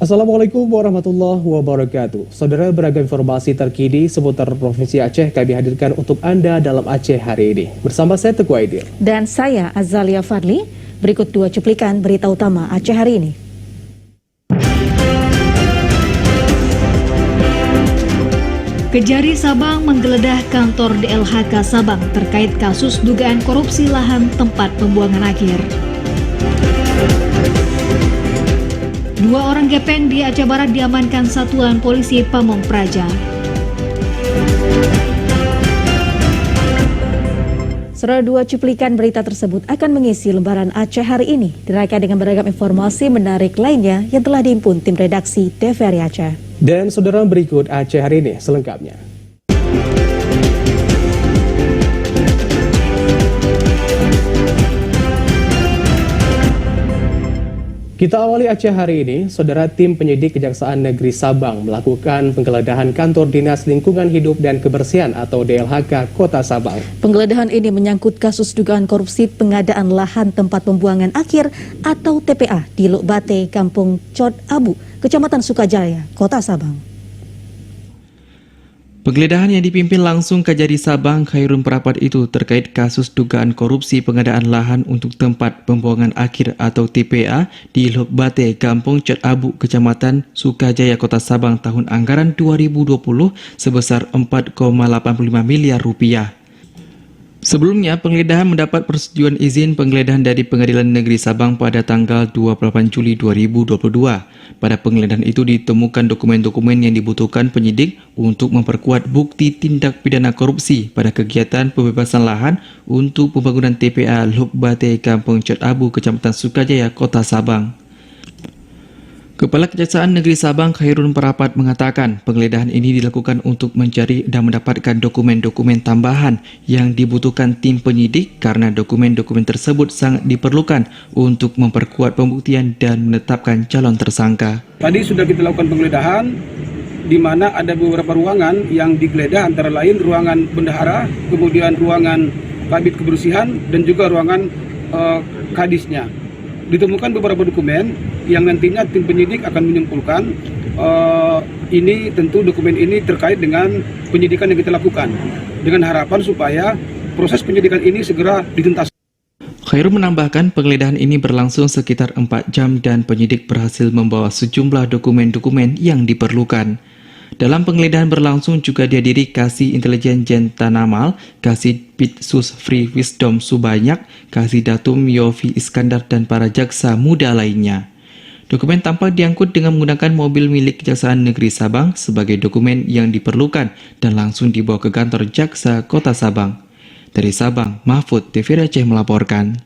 Assalamualaikum warahmatullahi wabarakatuh. Saudara, beragam informasi terkini seputar Provinsi Aceh kami hadirkan untuk Anda dalam Aceh hari ini. Bersama saya Teguh Aidil. Dan saya Azalia Fadli. Berikut dua cuplikan berita utama Aceh hari ini. Kejari Sabang menggeledah kantor DLHK Sabang terkait kasus dugaan korupsi lahan tempat pembuangan akhir. Dua orang gepeng di Aceh Barat diamankan Satuan Polisi Pamong Praja. Saudara, dua cuplikan berita tersebut akan mengisi lembaran Aceh hari ini. Dirangkai dengan beragam informasi menarik lainnya yang telah dihimpun tim redaksi TVRI Aceh. Dan saudara, berikut Aceh hari ini selengkapnya. Kita awali Aceh hari ini, saudara. Tim penyidik Kejaksaan Negeri Sabang melakukan penggeledahan kantor Dinas Lingkungan Hidup dan Kebersihan atau DLHK Kota Sabang. Penggeledahan ini menyangkut kasus dugaan korupsi pengadaan lahan tempat pembuangan akhir atau TPA di Luk Bate, Kampung Cot Abu, Kecamatan Sukajaya, Kota Sabang. Penggeledahan yang dipimpin langsung Kajari Sabang Khairun Perapat itu terkait kasus dugaan korupsi pengadaan lahan untuk tempat pembuangan akhir atau TPA di Luk Bate, Kampung Cot Abu, Kecamatan Sukajaya, Kota Sabang tahun anggaran 2020 sebesar 4,85 miliar rupiah. Sebelumnya, penggeledahan mendapat persetujuan izin penggeledahan dari Pengadilan Negeri Sabang pada tanggal 28 Juli 2022. Pada penggeledahan itu ditemukan dokumen-dokumen yang dibutuhkan penyidik untuk memperkuat bukti tindak pidana korupsi pada kegiatan pembebasan lahan untuk pembangunan TPA Luk Bate, Kampung Cot Abu, Kecamatan Sukajaya, Kota Sabang. Kepala Kejaksaan Negeri Sabang Khairun Perapat mengatakan penggeledahan ini dilakukan untuk mencari dan mendapatkan dokumen-dokumen tambahan yang dibutuhkan tim penyidik karena dokumen-dokumen tersebut sangat diperlukan untuk memperkuat pembuktian dan menetapkan calon tersangka. Tadi sudah kita lakukan penggeledahan di mana ada beberapa ruangan yang digeledah, antara lain ruangan bendahara, kemudian ruangan kabit kebersihan dan juga ruangan kadisnya. Ditemukan beberapa dokumen yang nantinya tim penyidik akan menyimpulkan ini tentu dokumen ini terkait dengan penyidikan yang kita lakukan dengan harapan supaya proses penyidikan ini segera dituntaskan. Khairul menambahkan penggeledahan ini berlangsung sekitar 4 jam dan penyidik berhasil membawa sejumlah dokumen-dokumen yang diperlukan. Dalam penggeledahan berlangsung juga dihadiri Kasih Intelijen Jen Tanamal, Kasih Pitsus Free Wisdom Subanyak, Kasih Datum Yofi Iskandar dan para jaksa muda lainnya. Dokumen tampak diangkut dengan menggunakan mobil milik Kejaksaan Negeri Sabang sebagai dokumen yang diperlukan dan langsung dibawa ke kantor Jaksa Kota Sabang. Dari Sabang, Mahfud, TVRI Aceh melaporkan.